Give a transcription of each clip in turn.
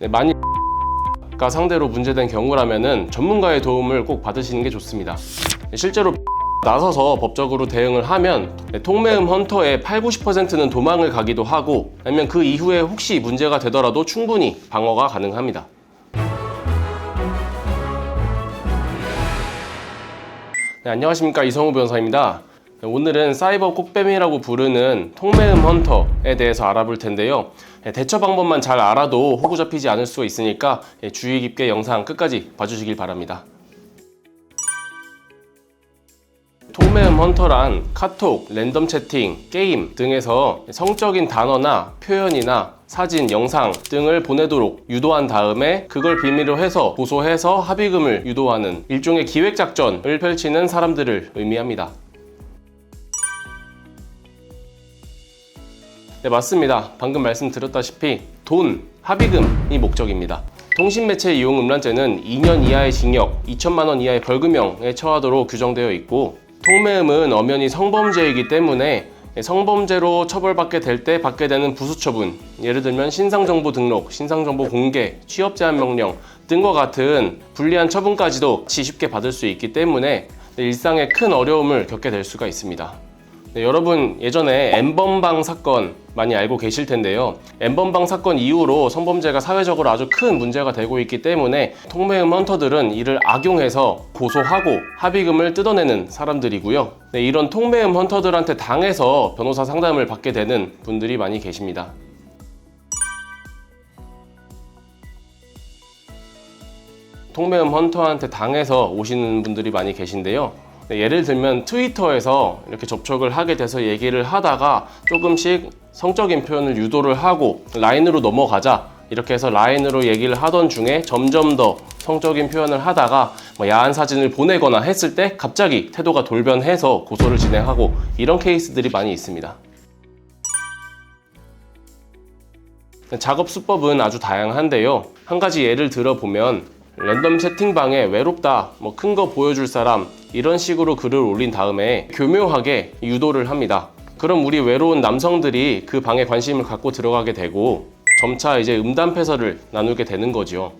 만일 가 상대로 문제된 경우라면은 전문가의 도움을 꼭 받으시는 게 좋습니다. 실제로 나서서 법적으로 대응을 하면 통매음 헌터의 80~90%는 도망을 가기도 하고, 아니면 그 이후에 혹시 문제가 되더라도 충분히 방어가 가능합니다. 네, 안녕하십니까, 이성우 변호사입니다. 오늘은 사이버 꽃뱀이라고 부르는 통매음 헌터에 대해서 알아볼 텐데요. 대처 방법만 잘 알아도 호구 잡히지 않을 수 있으니까 주의 깊게 영상 끝까지 봐주시길 바랍니다. 통매음 헌터란 카톡, 랜덤 채팅, 게임 등에서 성적인 단어나 표현이나 사진, 영상 등을 보내도록 유도한 다음에 그걸 빌미로 해서 고소해서 합의금을 유도하는 일종의 기획작전을 펼치는 사람들을 의미합니다. 네, 맞습니다. 방금 말씀드렸다시피 돈, 합의금이 목적입니다. 통신매체 이용 음란죄는 2년 이하의 징역, 2천만 원 이하의 벌금형에 처하도록 규정되어 있고, 통매음은 엄연히 성범죄이기 때문에 성범죄로 처벌받게 될 때 받게 되는 부수처분, 예를 들면 신상정보 등록, 신상정보 공개, 취업 제한 명령 등과 같은 불리한 처분까지도 쉽게 받을 수 있기 때문에 일상에 큰 어려움을 겪게 될 수가 있습니다. 네, 여러분 예전에 N번방 사건 많이 알고 계실 텐데요. N번방 사건 이후로 성범죄가 사회적으로 아주 큰 문제가 되고 있기 때문에 통매음 헌터들은 이를 악용해서 고소하고 합의금을 뜯어내는 사람들이고요. 네, 이런 통매음 헌터들한테 당해서 변호사 상담을 받게 되는 분들이 많이 계십니다. 통매음 헌터한테 당해서 오시는 분들이 많이 계신데요. 예를 들면 트위터에서 이렇게 접촉을 하게 돼서 얘기를 하다가 조금씩 성적인 표현을 유도를 하고 라인으로 넘어가자 이렇게 해서 라인으로 얘기를 하던 중에 점점 더 성적인 표현을 하다가 야한 사진을 보내거나 했을 때 갑자기 태도가 돌변해서 고소를 진행하고, 이런 케이스들이 많이 있습니다. 작업 수법은 아주 다양한데요. 한 가지 예를 들어보면 랜덤 채팅방에 외롭다, 큰 거 보여줄 사람, 이런 식으로 글을 올린 다음에 교묘하게 유도를 합니다. 그럼 우리 외로운 남성들이 그 방에 관심을 갖고 들어가게 되고 점차 이제 음담패설을 나누게 되는 거죠.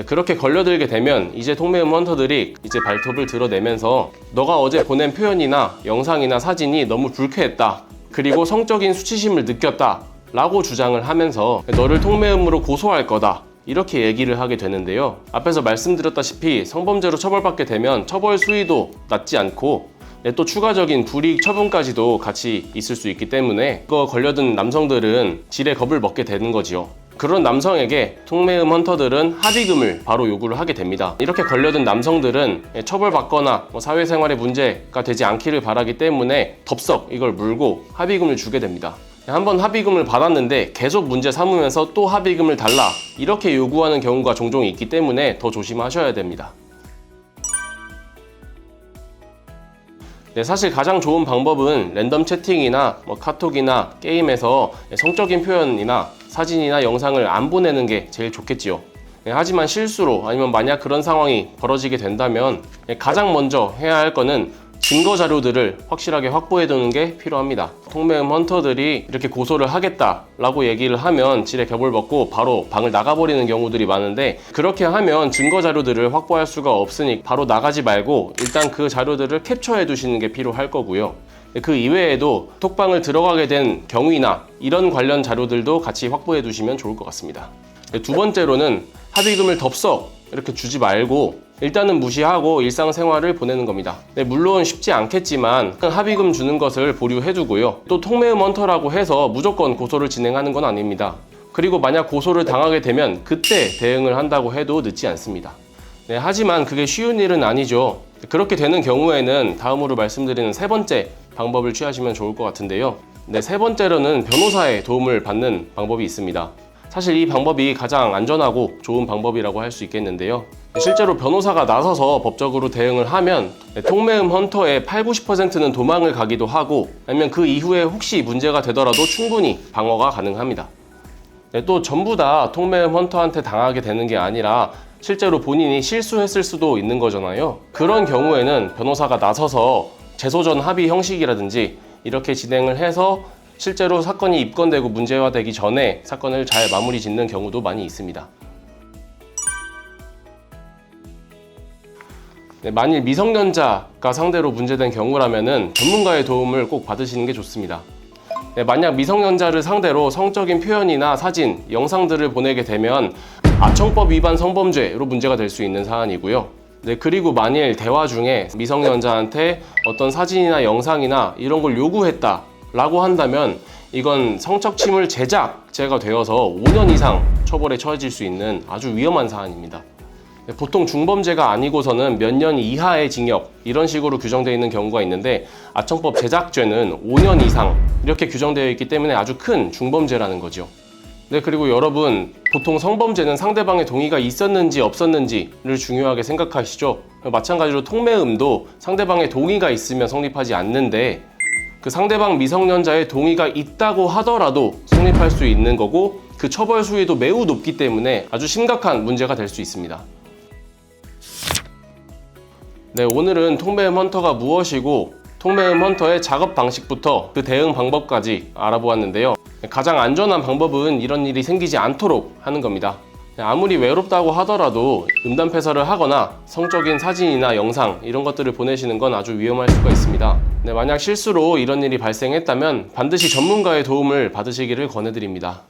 그렇게 걸려들게 되면 이제 통매음 헌터들이 이제 발톱을 드러내면서 너가 어제 보낸 표현이나 영상이나 사진이 너무 불쾌했다, 그리고 성적인 수치심을 느꼈다 라고 주장을 하면서 너를 통매음으로 고소할 거다, 이렇게 얘기를 하게 되는데요. 앞에서 말씀드렸다시피 성범죄로 처벌받게 되면 처벌 수위도 낮지 않고 또 추가적인 불이익 처분까지도 같이 있을 수 있기 때문에 그거 걸려든 남성들은 지레 겁을 먹게 되는 거지요. 그런 남성에게 통매음 헌터들은 합의금을 바로 요구를 하게 됩니다. 이렇게 걸려든 남성들은 처벌받거나 사회생활에 문제가 되지 않기를 바라기 때문에 덥석 이걸 물고 합의금을 주게 됩니다. 한번 합의금을 받았는데 계속 문제 삼으면서 또 합의금을 달라, 이렇게 요구하는 경우가 종종 있기 때문에 더 조심하셔야 됩니다. 네, 사실 가장 좋은 방법은 랜덤 채팅이나 카톡이나 게임에서 성적인 표현이나 사진이나 영상을 안 보내는 게 제일 좋겠지요. 네, 하지만 실수로 아니면 만약 그런 상황이 벌어지게 된다면 가장 먼저 해야 할 거는 증거 자료들을 확실하게 확보해 두는 게 필요합니다. 통매음 헌터들이 이렇게 고소를 하겠다라고 얘기를 하면 지레 겹을 벗고 바로 방을 나가버리는 경우들이 많은데, 그렇게 하면 증거 자료들을 확보할 수가 없으니 바로 나가지 말고 일단 그 자료들을 캡처해 두시는 게 필요할 거고요. 그 이외에도 톡방을 들어가게 된 경위나 이런 관련 자료들도 같이 확보해 두시면 좋을 것 같습니다. 두 번째로는 합의금을 덥석 이렇게 주지 말고 일단은 무시하고 일상생활을 보내는 겁니다. 네, 물론 쉽지 않겠지만 합의금 주는 것을 보류해두고요. 또 통매음 헌터라고 해서 무조건 고소를 진행하는 건 아닙니다. 그리고 만약 고소를 당하게 되면 그때 대응을 한다고 해도 늦지 않습니다. 네, 하지만 그게 쉬운 일은 아니죠. 그렇게 되는 경우에는 다음으로 말씀드리는 세 번째 방법을 취하시면 좋을 것 같은데요. 네, 세 번째로는 변호사의 도움을 받는 방법이 있습니다. 사실 이 방법이 가장 안전하고 좋은 방법이라고 할 수 있겠는데요. 실제로 변호사가 나서서 법적으로 대응을 하면 통매음 헌터의 80~90%는 도망을 가기도 하고, 아니면 그 이후에 혹시 문제가 되더라도 충분히 방어가 가능합니다. 또 전부 다 통매음 헌터한테 당하게 되는 게 아니라 실제로 본인이 실수했을 수도 있는 거잖아요. 그런 경우에는 변호사가 나서서 재소전 합의 형식이라든지 이렇게 진행을 해서 실제로 사건이 입건되고 문제화되기 전에 사건을 잘 마무리 짓는 경우도 많이 있습니다. 네, 만일 미성년자가 상대로 문제된 경우라면은 전문가의 도움을 꼭 받으시는 게 좋습니다. 네, 만약 미성년자를 상대로 성적인 표현이나 사진, 영상들을 보내게 되면 아청법 위반 성범죄로 문제가 될 수 있는 사안이고요. 네, 그리고 만일 대화 중에 미성년자한테 어떤 사진이나 영상이나 이런 걸 요구했다라고 한다면 이건 성착취물 제작죄가 되어서 5년 이상 처벌에 처해질 수 있는 아주 위험한 사안입니다. 네, 보통 중범죄가 아니고서는 몇 년 이하의 징역 이런 식으로 규정되어 있는 경우가 있는데 아청법 제작죄는 5년 이상 이렇게 규정되어 있기 때문에 아주 큰 중범죄라는 거죠. 네, 그리고 여러분 보통 성범죄는 상대방의 동의가 있었는지 없었는지를 중요하게 생각하시죠. 마찬가지로 통매음도 상대방의 동의가 있으면 성립하지 않는데 그 상대방 미성년자의 동의가 있다고 하더라도 성립할 수 있는 거고 그 처벌 수위도 매우 높기 때문에 아주 심각한 문제가 될 수 있습니다. 네, 오늘은 통매음 헌터가 무엇이고 통매음 헌터의 작업 방식부터 그 대응 방법까지 알아보았는데요. 가장 안전한 방법은 이런 일이 생기지 않도록 하는 겁니다. 아무리 외롭다고 하더라도 음담패설을 하거나 성적인 사진이나 영상 이런 것들을 보내시는 건 아주 위험할 수가 있습니다. 네, 만약 실수로 이런 일이 발생했다면 반드시 전문가의 도움을 받으시기를 권해드립니다.